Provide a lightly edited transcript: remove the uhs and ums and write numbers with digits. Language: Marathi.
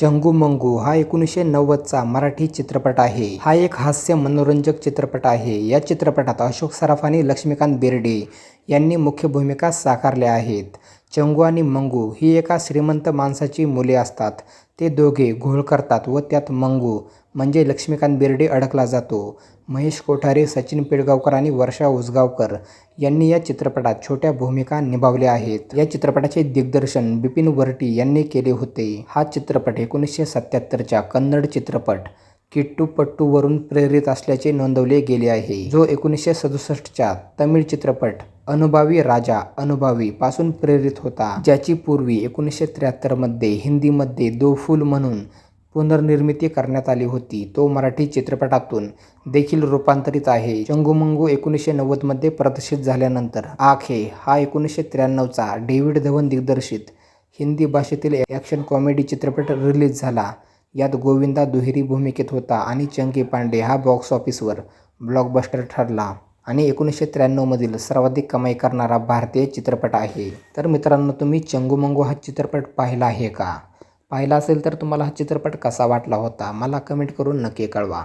चंगू मंगू हा 1990चा मराठी चित्रपट आहे. हा एक हास्य मनोरंजक चित्रपट आहे. या चित्रपटात अशोक सराफ आणि लक्ष्मीकांत बेर्डे यांनी मुख्य भूमिका साकारल्या आहेत. चंगू आणि मंगू ही एका श्रीमंत माणसाची मुले असतात. ते दोघे घोळ करतात व त्यात मंगू म्हणजे लक्ष्मीकांत बेर्डे अडकला जातो. महेश कोठारे, सचिन पिळगावकर आणि वर्षा उसगावकर यांनी या चित्रपटात छोट्या भूमिका निभावल्या आहेत. या चित्रपटाचे दिग्दर्शन बिपिन वर्टी यांनी केले होते. हा चित्रपट 1977च्या कन्नड चित्रपट किट्टू पट्टू वरून प्रेरित असल्याचे नोंदवले गेले आहे, जो 1967च्या तमिळ चित्रपट अनुभावी राजा अनुभावी पासून प्रेरित होता, ज्याची पूर्वी 1973मध्ये हिंदीमध्ये दो फूल म्हणून पुनर्निर्मिती करण्यात आली होती. तो मराठी चित्रपटातून देखील रूपांतरित आहे. चंगू मंगू 1990मध्ये प्रदर्शित झाल्यानंतर आंखें हा 1993चा डेव्हिड धवन दिग्दर्शित हिंदी भाषेतील ॲक्शन कॉमेडी चित्रपट रिलीज झाला. यात गोविंदा दुहेरी भूमिकेत होता आणि चंकी पांडे हा बॉक्स ऑफिसवर ब्लॉकबस्टर ठरला आणि 1993मधील सर्वाधिक कमाई करणारा भारतीय चित्रपट आहे. तर मित्रांनो, तुम्ही चंगू मंगू हा चित्रपट पाहिला आहे का? पाहिला असेल तर तुम्हाला हा चित्रपट कसा वाटला होता मला कमेंट करून नक्की कळवा.